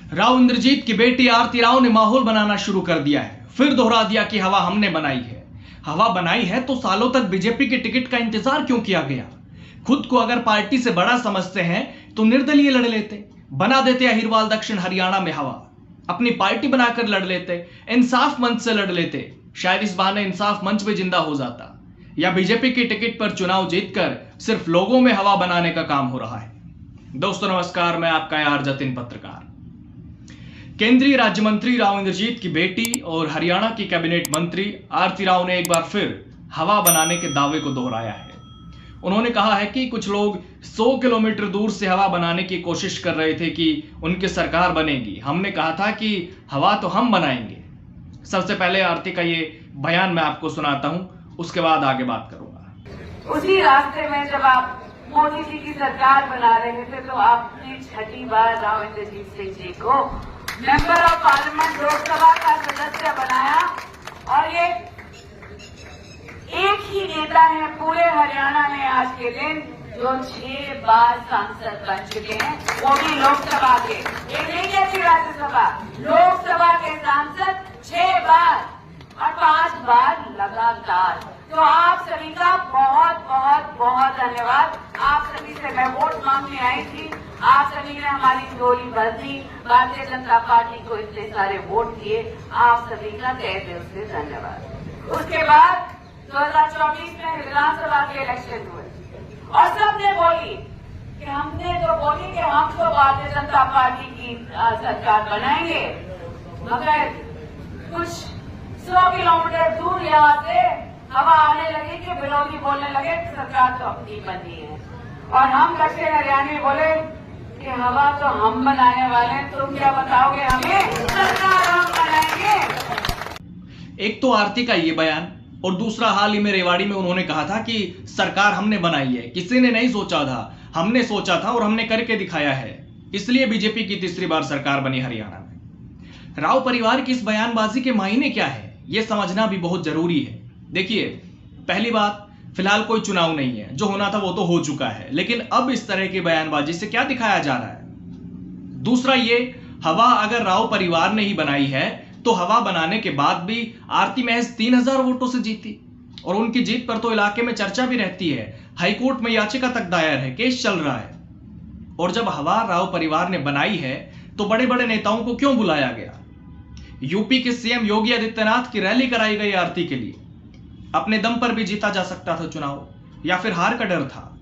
राव इंद्रजीत की बेटी आरती राव ने माहौल बनाना शुरू कर दिया है। फिर दोहरा दिया कि हवा हमने बनाई है। हवा बनाई है तो सालों तक बीजेपी के टिकट का इंतजार क्यों किया गया? खुद को अगर पार्टी से बड़ा समझते हैं तो निर्दलीय लड़ लेते, बना देते अहिरवाल दक्षिण हरियाणा में हवा, अपनी पार्टी बनाकर लड़ लेते, इंसाफ मंच से लड़ लेते, शायद इस बहाने इंसाफ मंच भी जिंदा हो जाता। या बीजेपी की टिकट पर चुनाव जीतकर सिर्फ लोगों में हवा बनाने का काम हो रहा है। दोस्तों नमस्कार, मैं आपका यार जतिन पत्रकार। केंद्रीय राज्य मंत्री राव इंद्रजीत की बेटी और हरियाणा की कैबिनेट मंत्री आरती राव ने एक बार फिर हवा बनाने के दावे को दोहराया है। उन्होंने कहा है कि कुछ लोग 100 किलोमीटर दूर से हवा बनाने की कोशिश कर रहे थे कि उनकी सरकार बनेगी। हमने कहा था कि हवा तो हम बनाएंगे। सबसे पहले आरती का ये बयान मैं आपको सुनाता हूं, उसके बाद आगे बात करूंगा। उसी रास्ते में जब आप मोदी जी की सरकार बना रहे थे तो आपने छठी बार राव इंद्रजीत सिंह जी को मेंबर ऑफ पार्लियामेंट लोकसभा का सदस्य बनाया और ये एक ही नेता है पूरे हरियाणा में आज के दिन जो 6 बार सांसद बन चुके हैं, वो भी लोकसभा के, ये नहीं कहती राज्यसभा, लोकसभा के सांसद 6 बार और 5 बार लगातार। तो आप सभी का बहुत बहुत बहुत धन्यवाद। आप सभी से मैं वोट मांगने आई थी, आप सभी ने हमारी झोली भर दी, भारतीय जनता पार्टी को इतने सारे वोट दिए, आप सभी का तहे दिल से धन्यवाद। उसके बाद 2024 में विधानसभा के इलेक्शन हुए और सबने बोली कि हमने तो बोली कि हम तो भारतीय जनता पार्टी की सरकार बनाएंगे, मगर कुछ 100 किलोमीटर दूर यहाँ से हवा आने लगी कि विरोधी बोलने लगे कि सरकार तो अपनी बनी है और हम दक्षिण हरियाणा में बोले कि हवा तो हम बनाने वाले हैं, तुम क्या बताओगे हमें? सरकार हम बनाएंगे। एक तो आरती का ये बयान और दूसरा हाल ही में रेवाड़ी में उन्होंने कहा था कि सरकार हमने बनाई है, किसी ने नहीं सोचा था, हमने सोचा था और हमने करके दिखाया है, इसलिए बीजेपी की तीसरी बार सरकार बनी हरियाणा में। राव परिवार की इस बयानबाजी के मायने क्या है, यह समझना भी बहुत जरूरी है। देखिए, पहली बात, फिलहाल कोई चुनाव नहीं है, जो होना था वो तो हो चुका है, लेकिन अब इस तरह की बयानबाजी से क्या दिखाया जा रहा है? दूसरा ये, हवा अगर राव परिवार ने ही बनाई है तो हवा बनाने के बाद भी आरती महज 3000 वोटों से जीती और उनकी जीत पर तो इलाके में चर्चा भी रहती है, हाईकोर्ट में याचिका तक दायर है, केस चल रहा है। और जब हवा राव परिवार ने बनाई है तो बड़े बड़े नेताओं को क्यों बुलाया गया? यूपी के सीएम योगी आदित्यनाथ की रैली कराई गई आरती के लिए। अपने दम पर भी जीता जा सकता था चुनाव, या फिर हार का डर था,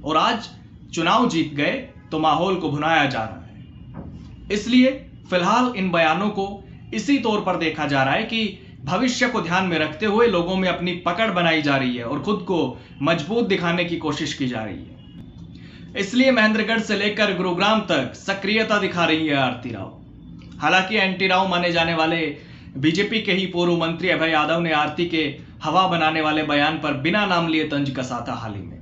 और आज चुनाव जीत गए तो माहौल को भुनाया जा रहा है। इसलिए फिलहाल इन बयानों को इसी तौर पर देखा जा रहा है कि भविष्य को ध्यान में रखते हुए लोगों में अपनी पकड़ बनाई जा रही है और खुद को मजबूत दिखाने की कोशिश की जा रही है। इसलिए महेंद्रगढ़ से लेकर गुरुग्राम तक सक्रियता दिखा रही है आरती राव। हालांकि एंटी राव माने जाने वाले बीजेपी के ही पूर्व मंत्री अभय यादव ने आरती के हवा बनाने वाले बयान पर बिना नाम लिए तंज कसा था हाल ही में,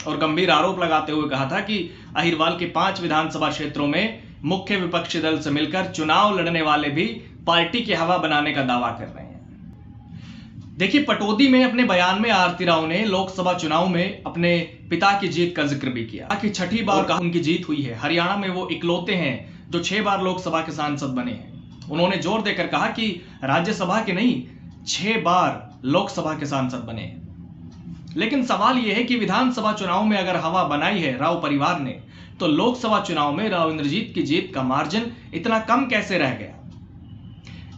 और गंभीर आरोप लगाते हुए कहा था कि अहिरवाल के 5 विधानसभा क्षेत्रों में मुख्य विपक्षी दल से मिलकर चुनाव लड़ने वाले भी पार्टी की हवा बनाने का दावा कर रहे हैं। देखिए, पटौदी में अपने बयान में आरती राव ने लोकसभा चुनाव में अपने पिता की जीत का जिक्र भी किया कि छठी बार उनकी जीत हुई है। हरियाणा में वो इकलौते हैं जो 6 बार लोकसभा के सांसद बने हैं। उन्होंने जोर देकर कहा कि राज्यसभा के नहीं, 6 बार लोकसभा के सांसद बने हैं। लेकिन सवाल यह है कि विधानसभा चुनाव में अगर हवा बनाई है राव परिवार ने, तो लोकसभा चुनाव में राव इंद्रजीत की जीत का मार्जिन इतना कम कैसे रह गया?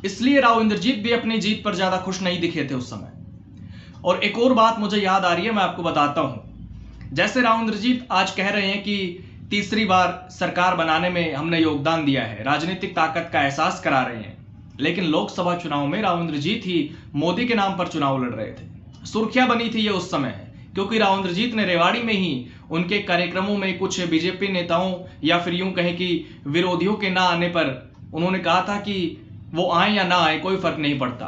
इसलिए राव इंद्रजीत भी अपनी जीत पर ज्यादा खुश नहीं दिखे थे उस समय। और एक और बात मुझे याद आ रही है, मैं आपको बताता हूं। जैसे राव इंद्रजीत आज कह रहे हैं कि तीसरी बार सरकार बनाने में हमने योगदान दिया है, राजनीतिक ताकत का एहसास करा रहे हैं, लेकिन लोकसभा चुनाव में राव इंद्रजीत ही मोदी के नाम पर चुनाव लड़ रहे थे। सुर्खियां बनी थी ये उस समय, क्योंकि राव इंद्रजीत ने रेवाड़ी में ही उनके कार्यक्रमों में कुछ बीजेपी नेताओं या फिर यूं कहें कि विरोधियों के ना आने पर उन्होंने कहा था कि वो आए या ना आए कोई फर्क नहीं पड़ता,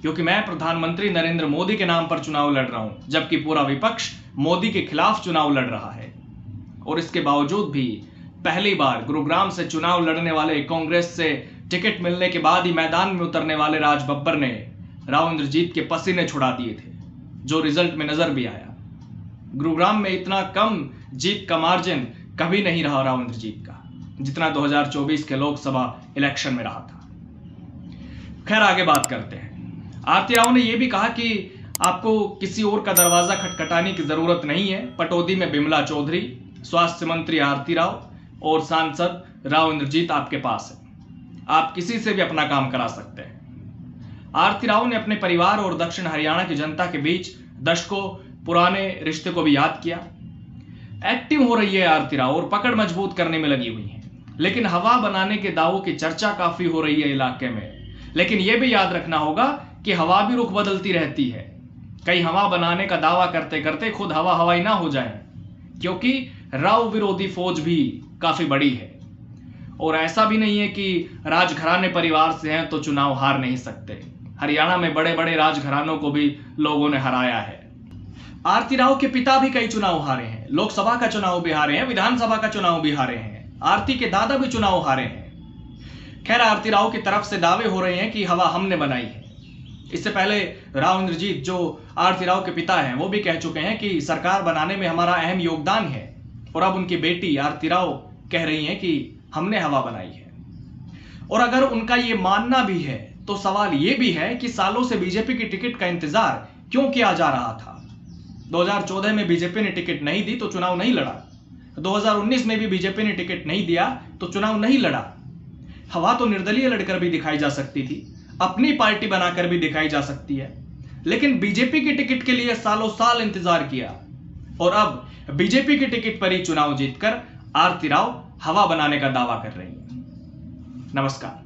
क्योंकि मैं प्रधानमंत्री नरेंद्र मोदी के नाम पर चुनाव लड़ रहा हूं, जबकि पूरा विपक्ष मोदी के खिलाफ चुनाव लड़ रहा है। और इसके बावजूद भी पहली बार गुरुग्राम से चुनाव लड़ने वाले कांग्रेस से टिकट मिलने के बाद ही मैदान में उतरने वाले राज बब्बर ने राव इंद्रजीत के पसीने छुड़ा दिए थे, जो रिजल्ट में नजर भी आया। गुरुग्राम में इतना कम जीत का मार्जिन कभी नहीं रहा राव इंद्रजीत का। जितना 2024 के लोकसभा इलेक्शन में रहा था। खैर आगे बात करते हैं। आरती राव ने यह भी कहा कि आपको किसी और का दरवाजा खटखटाने की जरूरत नहीं है। पटौदी में बिमला चौधरी, स्वास्थ्य मंत्री आरती राव और सांसद राव इंद्रजीत आपके पास है। आप किसी से भी अपना काम करा सकते हैं। आरती राव ने अपने परिवार और दक्षिण हरियाणा की जनता के बीच दशकों पुराने रिश्ते को भी याद किया। एक्टिव हो रही है आरती राव और पकड़ मजबूत करने में लगी हुई है। लेकिन हवा बनाने के दावों की चर्चा काफी हो रही है इलाके में। लेकिन यह भी याद रखना होगा कि हवा भी रुख बदलती रहती है। कई हवा बनाने का दावा करते करते खुद हवा हवाई ना हो जाए, क्योंकि राव विरोधी फौज भी काफी बड़ी है। और ऐसा भी नहीं है कि राजघराने परिवार से हैं तो चुनाव हार नहीं सकते। हरियाणा में बड़े बड़े राजघरानों को भी लोगों ने हराया है। आरती राव के पिता भी कई चुनाव हारे हैं। लोकसभा का चुनाव भी हारे हैं, विधानसभा का चुनाव भी हारे हैं। आरती के दादा भी चुनाव हारे हैं। खैर आरती राव की तरफ से दावे हो रहे हैं कि हवा हमने बनाई है। इससे पहले राव इंद्रजीत जो आरती राव के पिता हैं वो भी कह चुके हैं कि सरकार बनाने में हमारा अहम योगदान है। और अब उनकी बेटी आरती राव कह रही हैं कि हमने हवा बनाई है। और अगर उनका ये मानना भी है तो सवाल ये भी है कि सालों से बीजेपी की टिकट का इंतजार क्यों किया जा रहा था। 2014 में बीजेपी ने टिकट नहीं दी तो चुनाव नहीं लड़ा। 2019 में भी बीजेपी ने टिकट नहीं दिया तो चुनाव नहीं लड़ा। हवा तो निर्दलीय लड़कर भी दिखाई जा सकती थी, अपनी पार्टी बनाकर भी दिखाई जा सकती है। लेकिन बीजेपी की टिकट के लिए सालों साल इंतजार किया और अब बीजेपी की टिकट पर ही चुनाव जीतकर आरती राव हवा बनाने का दावा कर रही है। नमस्कार।